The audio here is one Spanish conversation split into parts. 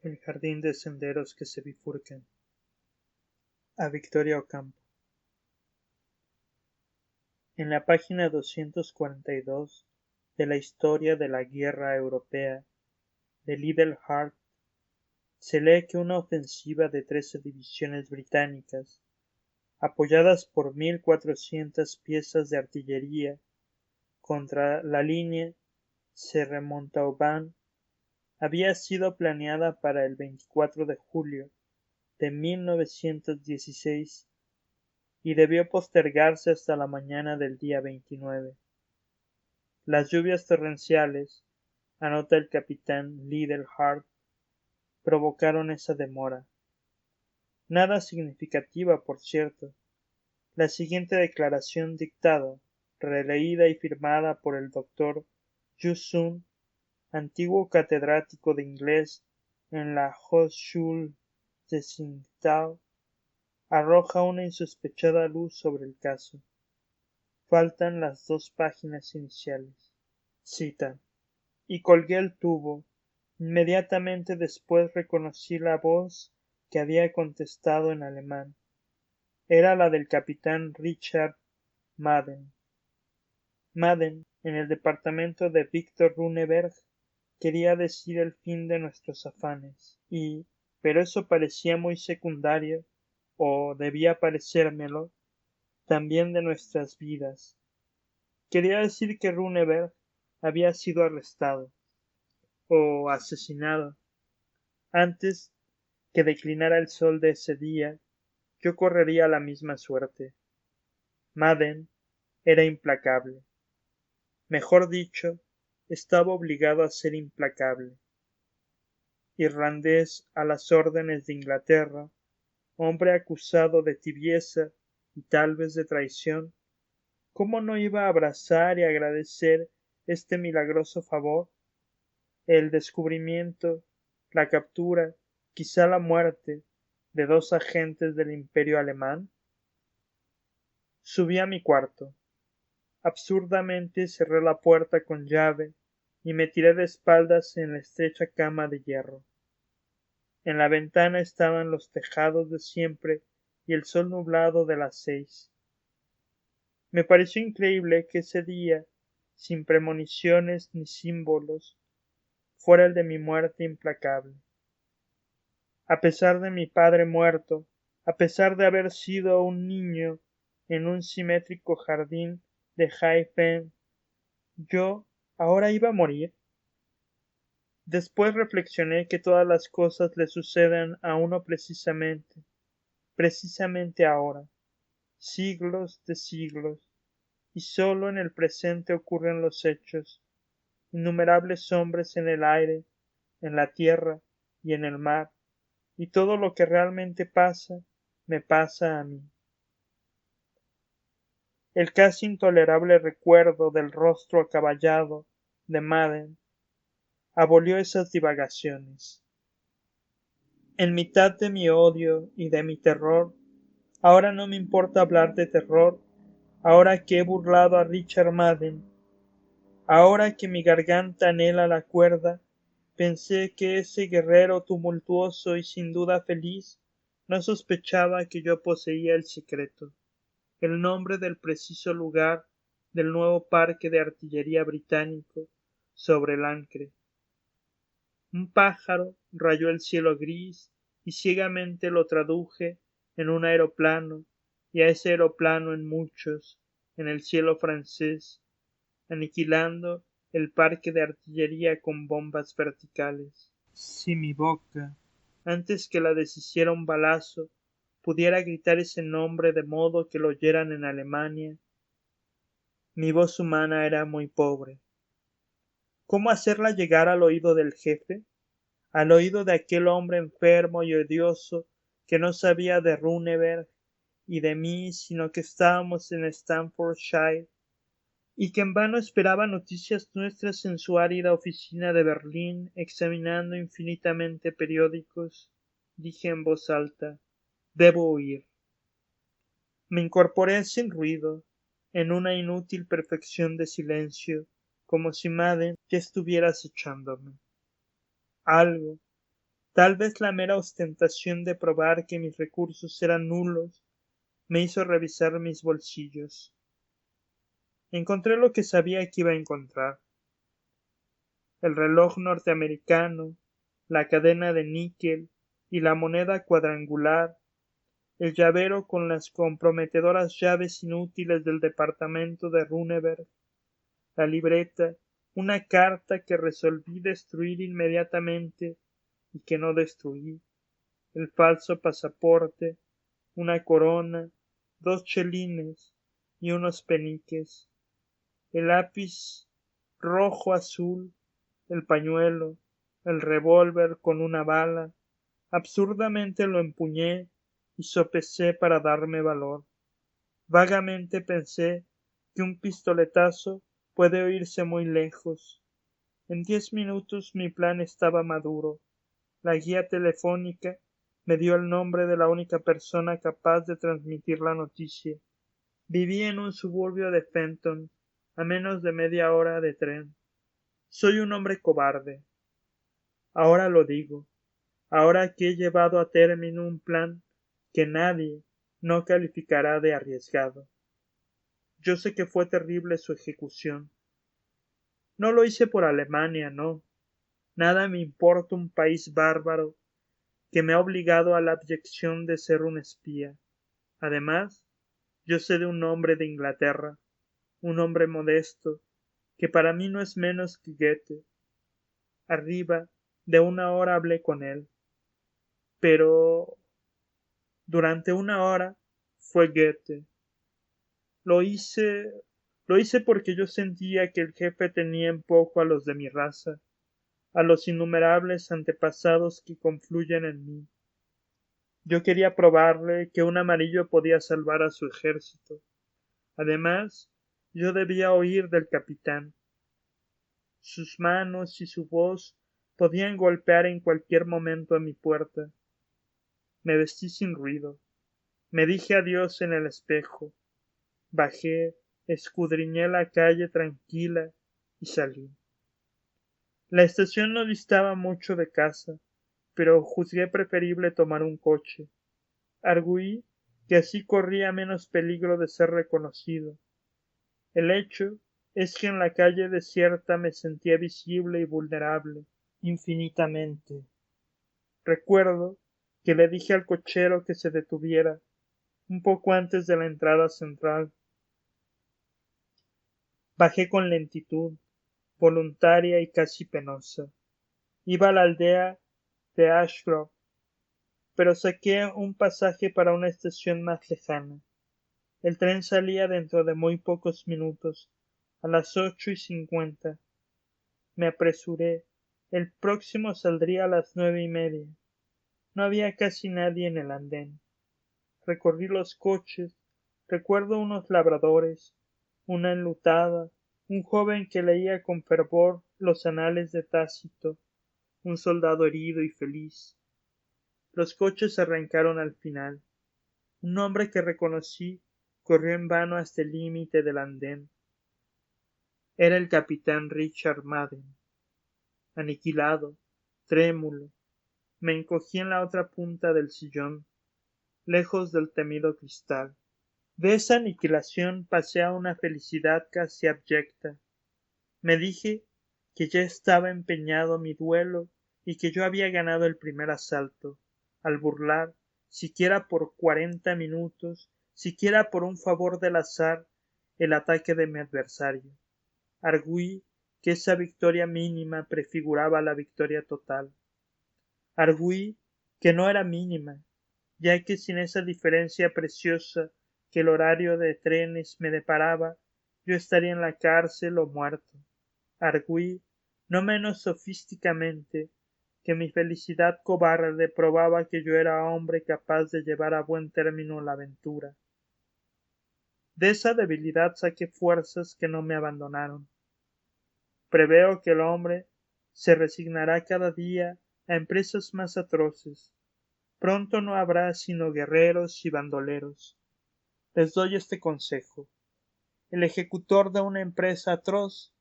El jardín de senderos que se bifurcan. A Victoria Ocampo. En la página 242 de la Historia de la Guerra Europea de Liddell Hart se lee que una ofensiva de 13 divisiones británicas, apoyadas por 1.400 piezas de artillería contra la línea Serre-Montauban, había sido planeada para el 24 de julio de 1916 y debió postergarse hasta la mañana del día 29. Las lluvias torrenciales, anota el capitán Liddell Hart, provocaron esa demora. Nada significativa, por cierto. La siguiente declaración dictada, releída y firmada por el doctor Yu Sun, antiguo catedrático de inglés en la Hochschule de Tsingtao, arroja una insospechada luz sobre el caso. Faltan las 2 páginas iniciales. Cita: y colgué el tubo. Inmediatamente después reconocí la voz que había contestado en alemán. Era la del capitán Richard Madden. Madden, en el departamento de Victor Runeberg, quería decir el fin de nuestros afanes, pero eso parecía muy secundario, o debía parecérmelo, también de nuestras vidas. Quería decir que Runeberg había sido arrestado, o asesinado. Antes que declinara el sol de ese día, yo correría la misma suerte. Madden era implacable. Mejor dicho, estaba obligado a ser implacable. Irlandés a las órdenes de Inglaterra, hombre acusado de tibieza y tal vez de traición, ¿cómo no iba a abrazar y agradecer este milagroso favor? El descubrimiento, la captura, quizá la muerte de 2 agentes del Imperio alemán. Subí a mi cuarto. Absurdamente cerré la puerta con llave y me tiré de espaldas en la estrecha cama de hierro. En la ventana estaban los tejados de siempre y el sol nublado de las 6. Me pareció increíble que ese día, sin premoniciones ni símbolos, fuera el de mi muerte implacable. A pesar de mi padre muerto, a pesar de haber sido un niño en un simétrico jardín de High-Fen, yo ahora iba a morir. Después reflexioné que todas las cosas le suceden a uno precisamente ahora, siglos de siglos, y sólo en el presente ocurren los hechos, innumerables hombres en el aire, en la tierra y en el mar, y todo lo que realmente pasa, me pasa a mí. El casi intolerable recuerdo del rostro acaballado de Madden abolió esas divagaciones. En mitad de mi odio y de mi terror, ahora no me importa hablar de terror, ahora que he burlado a Richard Madden, ahora que mi garganta anhela la cuerda, pensé que ese guerrero tumultuoso y sin duda feliz no sospechaba que yo poseía el secreto, el nombre del preciso lugar del nuevo parque de artillería británico sobre el Ancre. Un pájaro rayó el cielo gris y ciegamente lo traduje en un aeroplano y a ese aeroplano en muchos, en el cielo francés, aniquilando el parque de artillería con bombas verticales. Si mi boca, antes que la deshiciera un balazo, pudiera gritar ese nombre de modo que lo oyeran en Alemania. Mi voz humana era muy pobre. ¿Cómo hacerla llegar al oído del jefe? Al oído de aquel hombre enfermo y odioso que no sabía de Runeberg y de mí, sino que estábamos en Staffordshire y que en vano esperaba noticias nuestras en su árida oficina de Berlín, examinando infinitamente periódicos. Dije en voz alta: debo huir. Me incorporé sin ruido, en una inútil perfección de silencio, como si Madden ya estuviera acechándome. Algo, Tal vez la mera ostentación de probar que mis recursos eran nulos me hizo revisar mis bolsillos. Encontré lo que sabía que iba a encontrar: el reloj norteamericano, la cadena de níquel y la moneda cuadrangular, el llavero con las comprometedoras llaves inútiles del departamento de Runeberg, la libreta, una carta que resolví destruir inmediatamente y que no destruí, el falso pasaporte, una corona, 2 chelines y unos peniques, el lápiz rojo azul, el pañuelo, el revólver con una bala. Absurdamente lo empuñé y sopesé para darme valor. Vagamente pensé que un pistoletazo puede oírse muy lejos. En 10 minutos mi plan estaba maduro. La guía telefónica me dio el nombre de la única persona capaz de transmitir la noticia. Vivía en un suburbio de Fenton, a menos de media hora de tren. Soy un hombre cobarde. Ahora lo digo. Ahora que he llevado a término un plan que nadie no calificará de arriesgado. Yo sé que fue terrible su ejecución. No lo hice por Alemania, no. Nada me importa un país bárbaro que me ha obligado a la abyección de ser un espía. Además, yo sé de un hombre de Inglaterra, un hombre modesto, que para mí no es menos que Goethe. Arriba de una hora hablé con él, pero durante una hora fue Goethe. Lo hice, lo hice porque yo sentía que el jefe tenía en poco a los de mi raza, a los innumerables antepasados que confluyen en mí. Yo quería probarle que un amarillo podía salvar a su ejército. Además, yo debía oír del capitán. Sus manos y su voz podían golpear en cualquier momento a mi puerta. Me vestí sin ruido. Me dije adiós en el espejo. Bajé, escudriñé la calle tranquila y salí. La estación no distaba mucho de casa, pero juzgué preferible tomar un coche. Arguí que así corría menos peligro de ser reconocido. El hecho es que en la calle desierta me sentía visible y vulnerable, infinitamente. Recuerdo que le dije al cochero que se detuviera, un poco antes de la entrada central. Bajé con lentitud, voluntaria y casi penosa. Iba a la aldea de Ashgrove, pero saqué un pasaje para una estación más lejana. El tren salía dentro de muy pocos minutos, a las 8:50. Me apresuré. El próximo saldría a las 9:30. No había casi nadie en el andén. Recorrí los coches. Recuerdo unos labradores, una enlutada, un joven que leía con fervor los anales de Tácito, un soldado herido y feliz. Los coches arrancaron al final. Un hombre que reconocí corrió en vano hasta el límite del andén. Era el capitán Richard Madden. Aniquilado, trémulo, me encogí en la otra punta del sillón, lejos del temido cristal. De esa aniquilación pasé a una felicidad casi abyecta. Me dije que ya estaba empeñado mi duelo y que yo había ganado el primer asalto, al burlar, siquiera por 40 minutos, siquiera por un favor del azar, el ataque de mi adversario. Arguí que esa victoria mínima prefiguraba la victoria total. Arguí que no era mínima, ya que sin esa diferencia preciosa que el horario de trenes me deparaba, yo estaría en la cárcel o muerto. Arguí, no menos sofísticamente, que mi felicidad cobarde probaba que yo era hombre capaz de llevar a buen término la aventura. De esa debilidad saqué fuerzas que no me abandonaron. Preveo que el hombre se resignará cada día a empresas más atroces. Pronto no habrá sino guerreros y bandoleros. Les doy este consejo: el ejecutor de una empresa atroz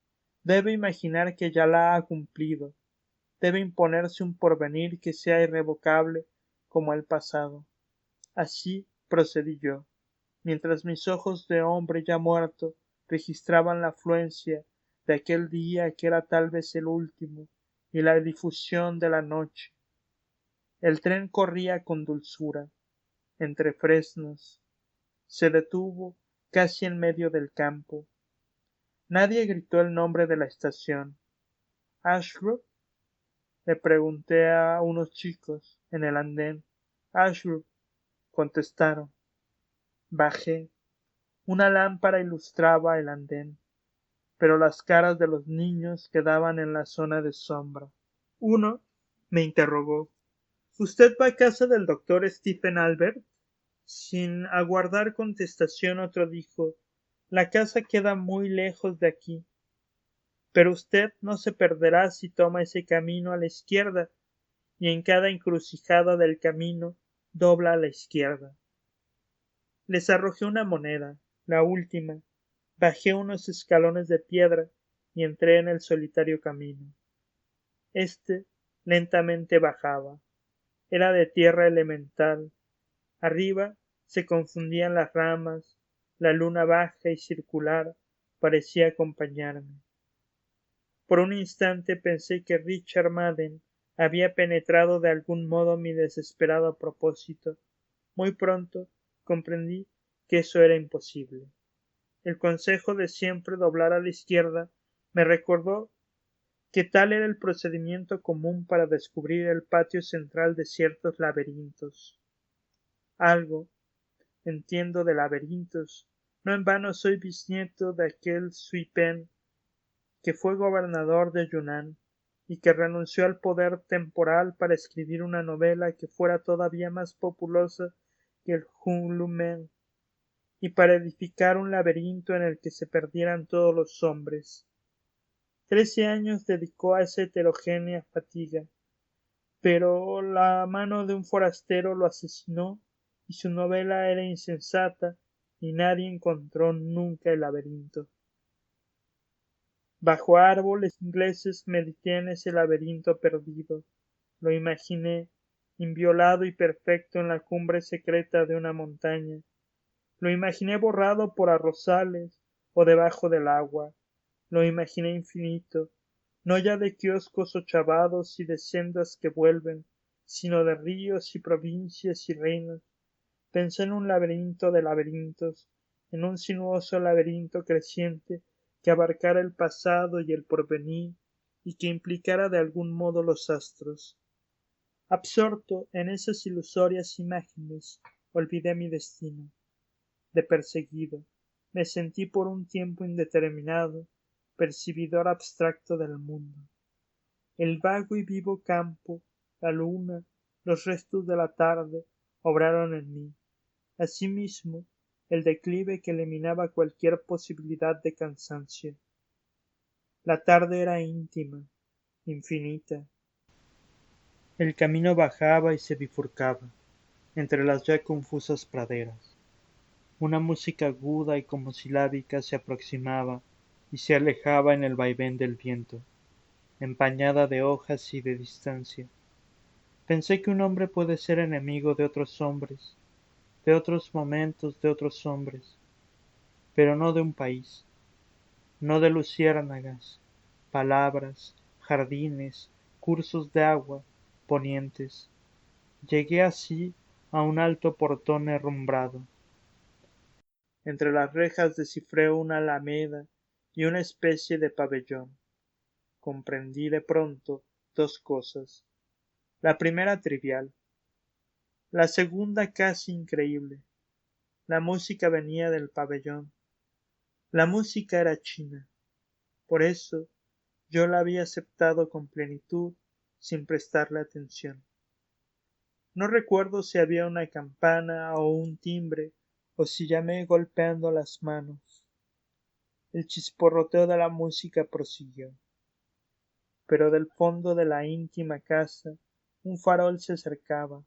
debe imaginar que ya la ha cumplido. debe imponerse un porvenir que sea irrevocable como el pasado. Así procedí yo, mientras mis ojos de hombre ya muerto registraban la afluencia de aquel día que era tal vez el último y la difusión de la noche. El tren corría con dulzura entre fresnos, se detuvo casi en medio del campo. Nadie gritó el nombre de la estación. ¿Ashgrove? Le pregunté a unos chicos en el andén. Ashgrove, contestaron. Bajé. Una lámpara ilustraba el andén, pero las caras de los niños quedaban en la zona de sombra. Uno me interrogó. ¿Usted va a casa del doctor Stephen Albert? Sin aguardar contestación, otro dijo. La casa queda muy lejos de aquí, pero usted no se perderá si toma ese camino a la izquierda, y en cada encrucijada del camino dobla a la izquierda. Les arrojé una moneda, la última, bajé unos escalones de piedra y entré en el solitario camino. Este lentamente bajaba. Era de tierra elemental. Arriba se confundían las ramas, la luna baja y circular parecía acompañarme. Por un instante pensé que Richard Madden había penetrado de algún modo mi desesperado propósito. Muy pronto comprendí que eso era imposible. El consejo de siempre doblar a la izquierda me recordó que tal era el procedimiento común para descubrir el patio central de ciertos laberintos. Algo entiendo de laberintos. No en vano soy bisnieto de aquel Sui Pen que fue gobernador de Yunnan y que renunció al poder temporal para escribir una novela que fuera todavía más populosa que el Hung-Lu-Men y para edificar un laberinto en el que se perdieran todos los hombres. 13 años dedicó a esa heterogénea fatiga, pero la mano de un forastero lo asesinó y su novela era insensata y nadie encontró nunca el laberinto. Bajo árboles ingleses medité en ese laberinto perdido. Lo imaginé, inviolado y perfecto en la cumbre secreta de una montaña. Lo imaginé borrado por arrozales o debajo del agua. Lo imaginé infinito, no ya de kioscos ochavados y de sendas que vuelven, sino de ríos y provincias y reinos. Pensé en un laberinto de laberintos, en un sinuoso laberinto creciente que abarcara el pasado y el porvenir y que implicara de algún modo los astros. Absorto en esas ilusorias imágenes, olvidé mi destino. De perseguido, me sentí por un tiempo indeterminado, percibidor abstracto del mundo. El vago y vivo campo, la luna, los restos de la tarde, obraron en mí. Asimismo, el declive que eliminaba cualquier posibilidad de cansancio. La tarde era íntima, infinita. El camino bajaba y se bifurcaba entre las ya confusas praderas. Una música aguda y como silábica se aproximaba y se alejaba en el vaivén del viento, empañada de hojas y de distancia. Pensé que un hombre puede ser enemigo de otros hombres, de otros momentos, de otros hombres, pero no de un país, no de luciérnagas, palabras, jardines, cursos de agua, ponientes. Llegué así a un alto portón herrumbrado. Entre las rejas descifré una alameda y una especie de pabellón. Comprendí de pronto dos cosas. La primera trivial, la segunda casi increíble. La música venía del pabellón. La música era china. Por eso yo la había aceptado con plenitud, sin prestarle atención. No recuerdo si había una campana o un timbre, o si llamé golpeando las manos. El chisporroteo de la música prosiguió. Pero del fondo de la íntima casa un farol se acercaba,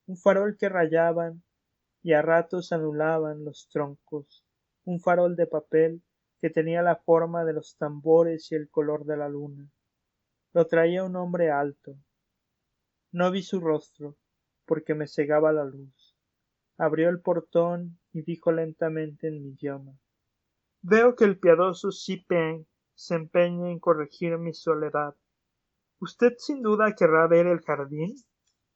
un farol que rayaban y a ratos anulaban los troncos, un farol de papel que tenía la forma de los tambores y el color de la luna. Lo traía un hombre alto. No vi su rostro, porque me cegaba la luz. Abrió el portón y dijo lentamente en mi idioma: Veo que el piadoso Si Peng se empeña en corregir mi soledad. ¿Usted sin duda querrá ver el jardín?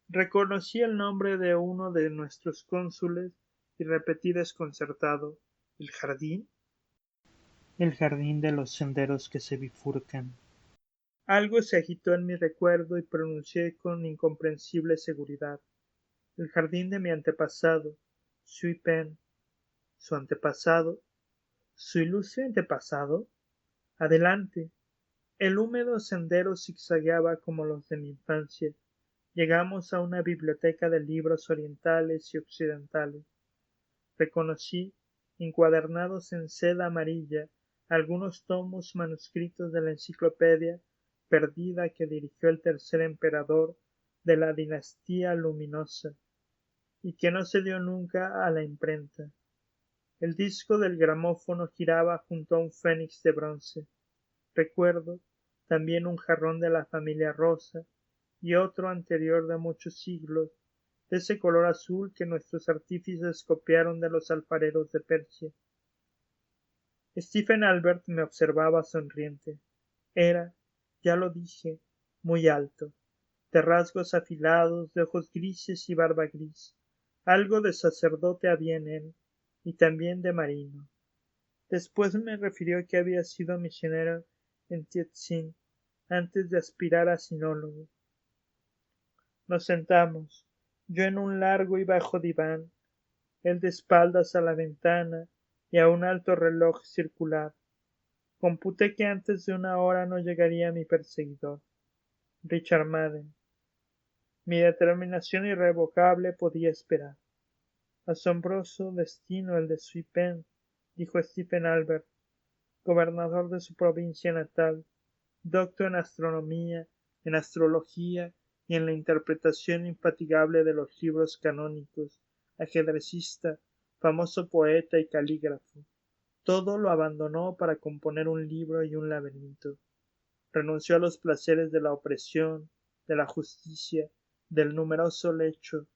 Reconocí el nombre de uno de nuestros cónsules y repetí desconcertado: ¿El jardín? El jardín de los senderos que se bifurcan. Algo se agitó en mi recuerdo y pronuncié con incomprensible seguridad: el jardín de mi antepasado, Sui Pen. ¿Su antepasado? ¿Su ilustre antepasado? Adelante. El húmedo sendero zigzagueaba como los de mi infancia. Llegamos a una biblioteca de libros orientales y occidentales. Reconocí, encuadernados en seda amarilla, algunos tomos manuscritos de la enciclopedia perdida que dirigió el tercer emperador de la dinastía luminosa, y que no se dio nunca a la imprenta. El disco del gramófono giraba junto a un fénix de bronce. Recuerdo también un jarrón de la familia Rosa y otro anterior de muchos siglos, de ese color azul que nuestros artífices copiaron de los alfareros de Persia. Stephen Albert me observaba sonriente. Era, ya lo dije, muy alto, de rasgos afilados, de ojos grises y barba gris. Algo de sacerdote había en él, y también de marino. Después me refirió que había sido misionero en Tientsin antes de aspirar a sinólogo. Nos sentamos, yo en un largo y bajo diván, él de espaldas a la ventana y a un alto reloj circular. Computé que antes de una hora no llegaría mi perseguidor, Richard Madden. Mi determinación irrevocable podía esperar. Asombroso destino el de Sui Pen, dijo Stephen Albert, gobernador de su provincia natal, doctor en astronomía, en astrología y en la interpretación infatigable de los libros canónicos, ajedrecista, famoso poeta y calígrafo. Todo lo abandonó para componer un libro y un laberinto. Renunció a los placeres de la opresión, de la justicia, del numeroso lecho,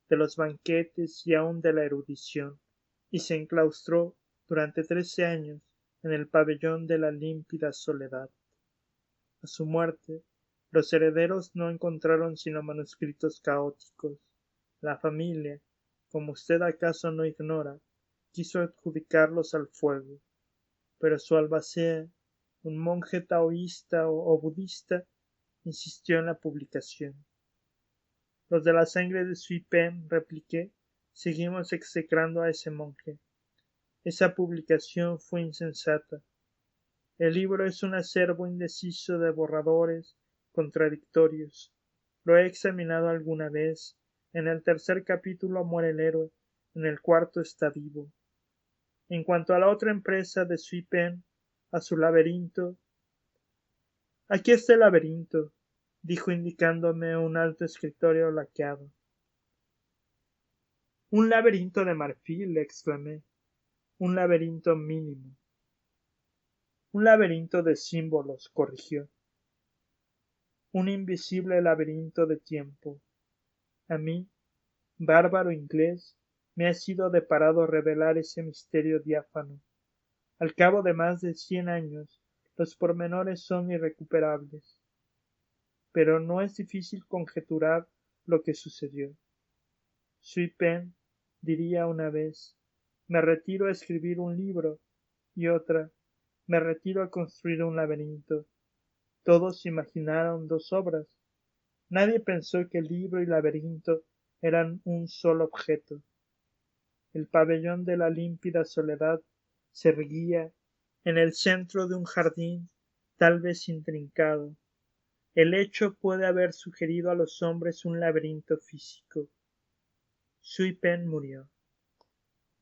de los banquetes y aun de la erudición, y se enclaustró durante 13 años en el pabellón de la límpida soledad. A su muerte, los herederos no encontraron sino manuscritos caóticos. La familia, como usted acaso no ignora, quiso adjudicarlos al fuego, pero su albacea, un monje taoísta o budista, insistió en la publicación. Los de la sangre de Sui Pen, repliqué, seguimos execrando a ese monje. Esa publicación fue insensata. El libro es un acervo indeciso de borradores contradictorios. Lo he examinado alguna vez. En el tercer capítulo muere el héroe, en el cuarto está vivo. En cuanto a la otra empresa de Sui Pen, a su laberinto, aquí está el laberinto, dijo indicándome un alto escritorio laqueado. Un laberinto de marfil, exclamé. Un laberinto mínimo. Un laberinto de símbolos, corrigió. Un invisible laberinto de tiempo. A mí, bárbaro inglés, me ha sido deparado revelar ese misterio diáfano. Al cabo de más de 100 años, los pormenores son irrecuperables. Pero no es difícil conjeturar lo que sucedió. Sui Pen diría una vez: me retiro a escribir un libro, y otra: me retiro a construir un laberinto. Todos imaginaron dos obras. Nadie pensó que el libro y laberinto eran un solo objeto. El pabellón de la límpida soledad se erguía en el centro de un jardín tal vez intrincado. El hecho puede haber sugerido a los hombres un laberinto físico. Sui Pen murió.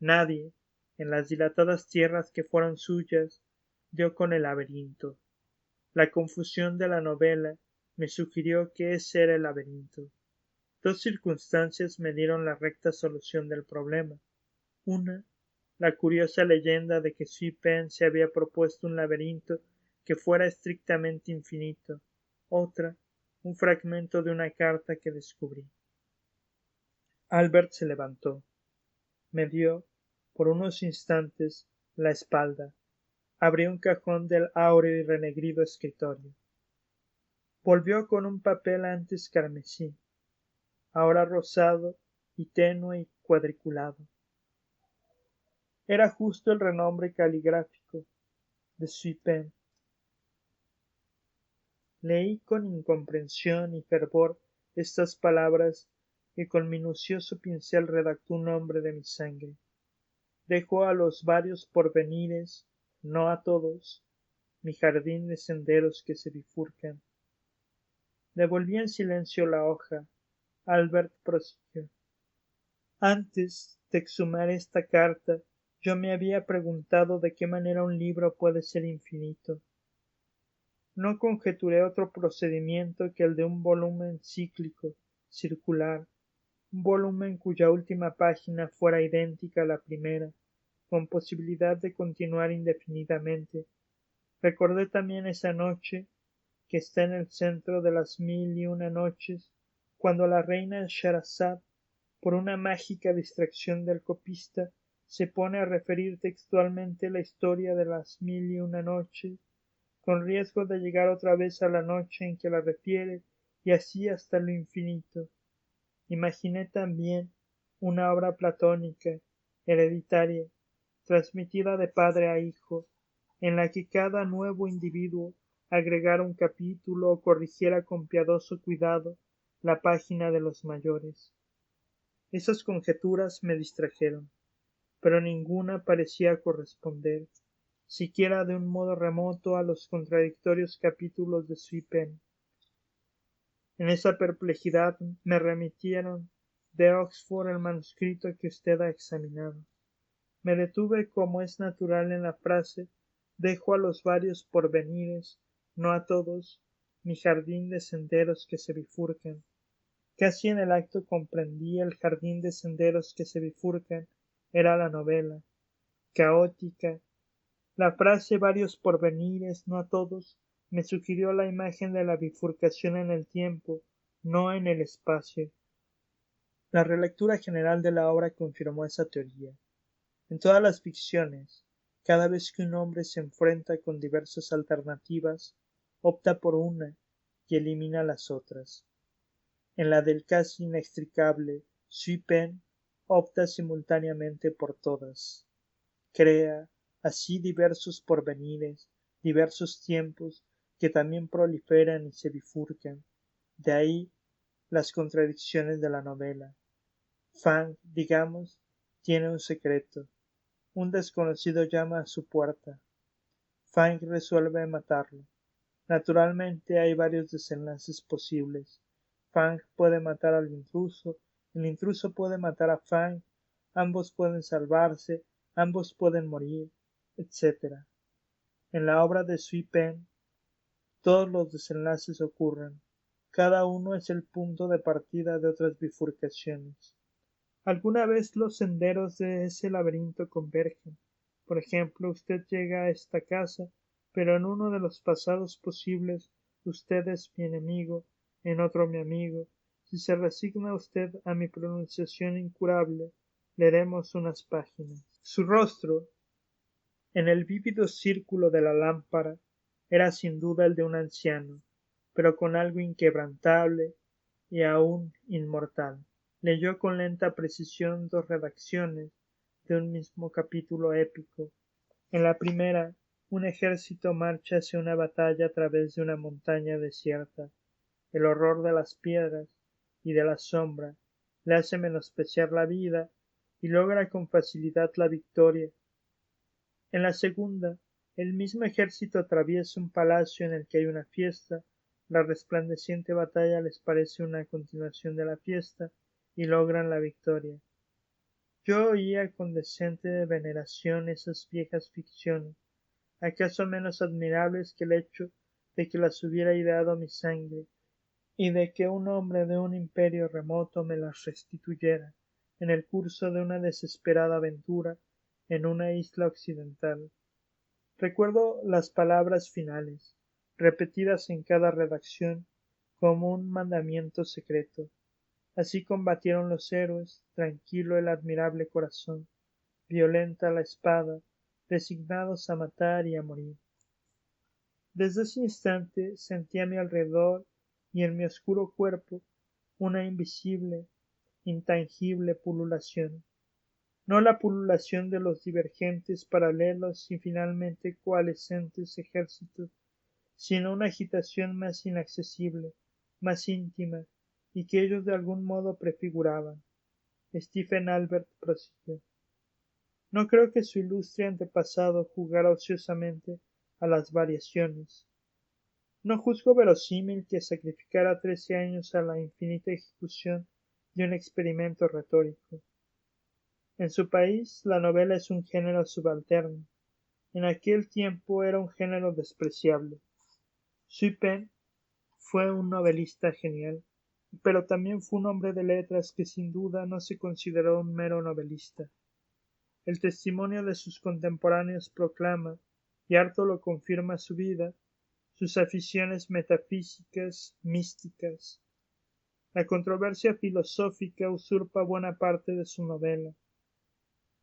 Nadie, en las dilatadas tierras que fueron suyas, dio con el laberinto. La confusión de la novela me sugirió que ese era el laberinto. Dos circunstancias me dieron la recta solución del problema. Una, la curiosa leyenda de que Sui Pen se había propuesto un laberinto que fuera estrictamente infinito, otra, un fragmento de una carta que descubrí. Albert se levantó. Me dio, por unos instantes, la espalda. Abrió un cajón del áureo y renegrido escritorio. Volvió con un papel antes carmesí, ahora rosado y tenue y cuadriculado. Era justo el renombre caligráfico de Suipen. Leí con incomprensión y fervor estas palabras y con minucioso pincel redactó un nombre de mi sangre. Dejo a los varios porvenires, no a todos, mi jardín de senderos que se bifurcan. Devolví en silencio la hoja. Albert prosiguió. Antes de exhumar esta carta, yo me había preguntado de qué manera un libro puede ser infinito. No conjeturé otro procedimiento que el de un volumen cíclico, circular, un volumen cuya última página fuera idéntica a la primera, con posibilidad de continuar indefinidamente. Recordé también esa noche que está en el centro de las 1001 noches, cuando la reina Scheherazade, por una mágica distracción del copista, se pone a referir textualmente la historia de las 1001 noches, con riesgo de llegar otra vez a la noche en que la refiere, y así hasta lo infinito. Imaginé también una obra platónica, hereditaria, transmitida de padre a hijo, en la que cada nuevo individuo agregara un capítulo o corrigiera con piadoso cuidado la página de los mayores. Esas conjeturas me distrajeron, pero ninguna parecía corresponder, siquiera de un modo remoto, a los contradictorios capítulos de Suipen. En esa perplejidad me remitieron de Oxford el manuscrito que usted ha examinado. Me detuve, como es natural en la frase, dejo a los varios porvenires, no a todos, mi jardín de senderos que se bifurcan. Casi en el acto comprendí el jardín de senderos que se bifurcan era la novela, caótica. La frase varios porvenires, no a todos, me sugirió la imagen de la bifurcación en el tiempo, no en el espacio. La relectura general de la obra confirmó esa teoría. En todas las ficciones, cada vez que un hombre se enfrenta con diversas alternativas, opta por una y elimina las otras. En la del casi inextricable Suipen, opta simultáneamente por todas. Crea así diversos porvenires, diversos tiempos que también proliferan y se bifurcan. De ahí las contradicciones de la novela. Fang, digamos, tiene un secreto. Un desconocido llama a su puerta. Fang resuelve matarlo. Naturalmente hay varios desenlaces posibles. Fang puede matar al intruso, el intruso puede matar a Fang, ambos pueden salvarse, ambos pueden morir, etc. En la obra de Suipen, todos los desenlaces ocurren. Cada uno es el punto de partida de otras bifurcaciones. Alguna vez los senderos de ese laberinto convergen. Por ejemplo, usted llega a esta casa, pero en uno de los pasados posibles usted es mi enemigo, en otro mi amigo. Si se resigna usted a mi pronunciación incurable, leeremos unas páginas. Su rostro, en el vívido círculo de la lámpara, era sin duda el de un anciano, pero con algo inquebrantable y aún inmortal. Leyó con lenta precisión dos redacciones de un mismo capítulo épico. En la primera, un ejército marcha hacia una batalla a través de una montaña desierta. El horror de las piedras y de la sombra le hace menospreciar la vida y logra con facilidad la victoria. En la segunda, el mismo ejército atraviesa un palacio en el que hay una fiesta. La resplandeciente batalla les parece una continuación de la fiesta y logran la victoria. Yo oía con decente veneración esas viejas ficciones, acaso menos admirables que el hecho de que las hubiera ideado mi sangre y de que un hombre de un imperio remoto me las restituyera en el curso de una desesperada aventura en una isla occidental. Recuerdo las palabras finales. repetidas en cada redacción como un mandamiento secreto. Así combatieron los héroes, tranquilo el admirable corazón, violenta la espada, resignados a matar y a morir. Desde ese instante sentí a mi alrededor y en mi oscuro cuerpo una invisible, intangible pululación, no la pululación de los divergentes, paralelos y finalmente coalescentes ejércitos, sino una agitación más inaccesible, más íntima, y que ellos de algún modo prefiguraban. Stephen Albert prosiguió. No creo que su ilustre antepasado jugara ociosamente a las variaciones. No juzgo verosímil que sacrificara 13 años a la infinita ejecución de un experimento retórico. En su país la novela es un género subalterno. En aquel tiempo era un género despreciable. Sui Pen fue un novelista genial, pero también fue un hombre de letras que sin duda no se consideró un mero novelista. El testimonio de sus contemporáneos proclama, y harto lo confirma su vida, sus aficiones metafísicas, místicas. La controversia filosófica usurpa buena parte de su novela.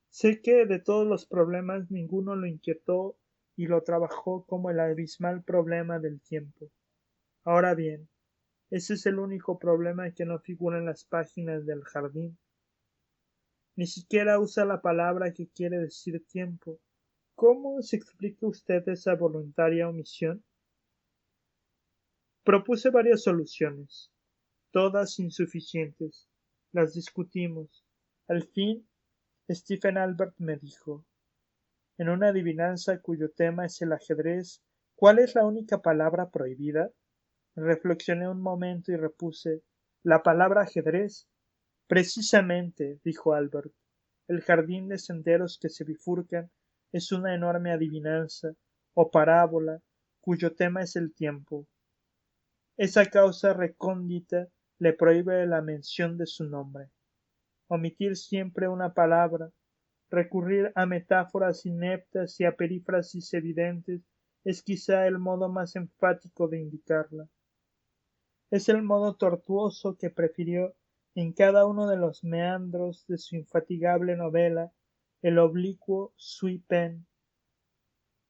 Sé que de todos los problemas ninguno lo inquietó y lo trabajó como el abismal problema del tiempo. Ahora bien, ese es el único problema que no figura en las páginas del jardín. Ni siquiera usa la palabra que quiere decir tiempo. ¿Cómo se explica usted esa voluntaria omisión? Propuse varias soluciones, todas insuficientes. Las discutimos. Al fin, Stephen Albert me dijo, en una adivinanza cuyo tema es el ajedrez, ¿cuál es la única palabra prohibida? Reflexioné un momento y repuse, la palabra ajedrez. Precisamente, dijo Albert, el jardín de senderos que se bifurcan es una enorme adivinanza o parábola cuyo tema es el tiempo. Esa causa recóndita le prohíbe la mención de su nombre. Omitir siempre una palabra, recurrir a metáforas ineptas y a perífrasis evidentes es quizá el modo más enfático de indicarla. Es el modo tortuoso que prefirió en cada uno de los meandros de su infatigable novela el oblicuo Sui Pen.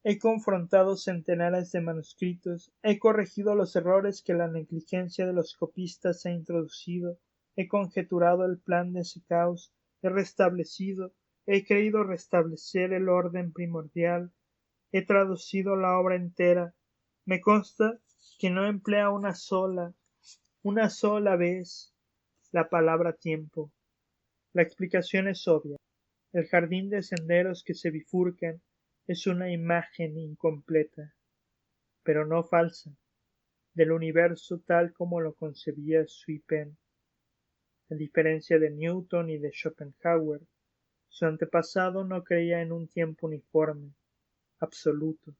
He confrontado centenares de manuscritos, he corregido los errores que la negligencia de los copistas ha introducido, he conjeturado el plan de ese caos, he restablecido, he creído restablecer el orden primordial, he traducido la obra entera. Me consta que no emplea una sola vez la palabra tiempo. La explicación es obvia. El jardín de senderos que se bifurcan es una imagen incompleta, pero no falsa, del universo tal como lo concebía Sui Pen. A diferencia de Newton y de Schopenhauer, su antepasado no creía en un tiempo uniforme, absoluto.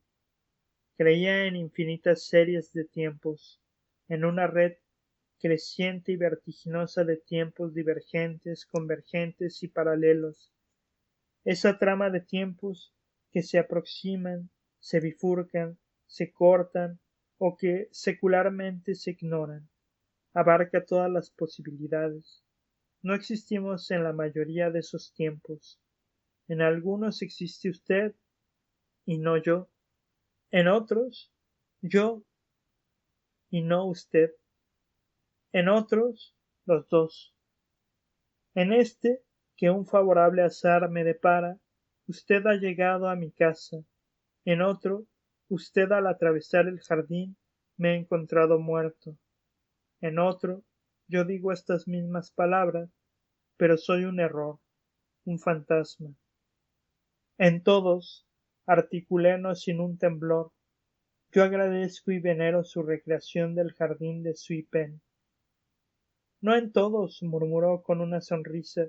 Creía en infinitas series de tiempos, en una red creciente y vertiginosa de tiempos divergentes, convergentes y paralelos. Esa trama de tiempos que se aproximan, se bifurcan, se cortan o que secularmente se ignoran, abarca todas las posibilidades. No existimos en la mayoría de esos tiempos. En algunos existe usted y no yo. En otros, yo y no usted. En otros, los dos. En este, que un favorable azar me depara, usted ha llegado a mi casa. En otro, usted al atravesar el jardín me ha encontrado muerto. En otro, yo digo estas mismas palabras, pero soy un error, un fantasma. En todos, articulénos sin un temblor. Yo agradezco y venero su recreación del jardín de Sui Pen. No en todos, murmuró con una sonrisa.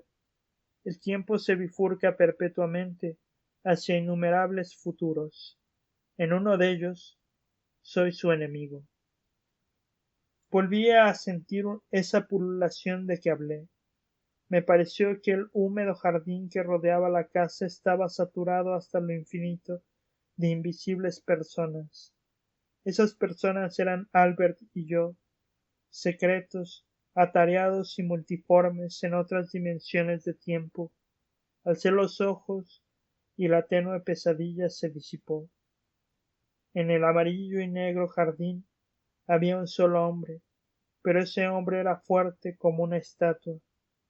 El tiempo se bifurca perpetuamente hacia innumerables futuros. En uno de ellos soy su enemigo. Volví a sentir esa pululación de que hablé. Me pareció que el húmedo jardín que rodeaba la casa estaba saturado hasta lo infinito de invisibles personas. Esas personas eran Albert y yo, secretos, atareados y multiformes en otras dimensiones de tiempo. Alcé los ojos y la tenue pesadilla se disipó. En el amarillo y negro jardín había un solo hombre, pero ese hombre era fuerte como una estatua,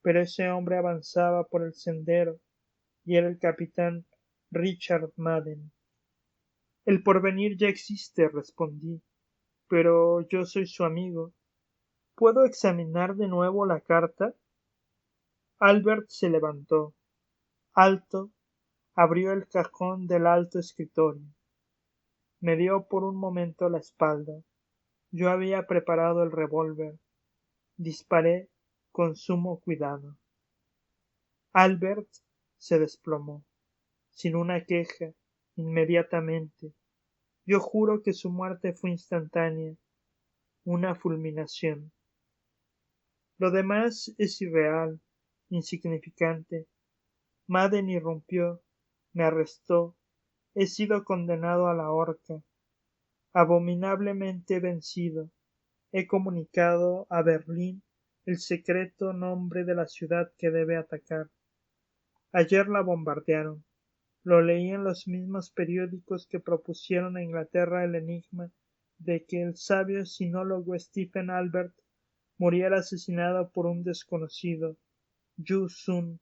pero ese hombre avanzaba por el sendero y era el capitán Richard Madden. El porvenir ya existe, respondí, pero yo soy su amigo. ¿Puedo examinar de nuevo la carta? Albert se levantó, alto, abrió el cajón del alto escritorio. Me dio por un momento la espalda. Yo había preparado el revólver. Disparé con sumo cuidado. Albert se desplomó, sin una queja, inmediatamente. Yo juro que su muerte fue instantánea, una fulminación. Lo demás es irreal, insignificante. Madden irrumpió, me arrestó, he sido condenado a la horca, abominablemente vencido. He comunicado a Berlín el secreto nombre de la ciudad que debe atacar. Ayer la bombardearon. Lo leí en los mismos periódicos que propusieron a Inglaterra el enigma de que el sabio sinólogo Stephen Albert muriera asesinado por un desconocido, Yu Sun.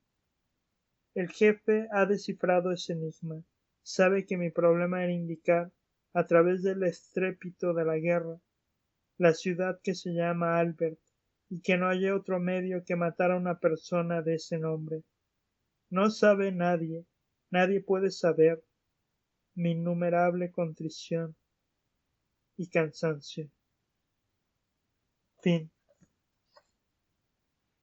El jefe ha descifrado ese enigma. Sabe que mi problema era indicar, a través del estrépito de la guerra, la ciudad que se llama Albert, y que no hallé otro medio que matar a una persona de ese nombre. No sabe nadie, nadie puede saber mi innumerable contrición y cansancio. Fin.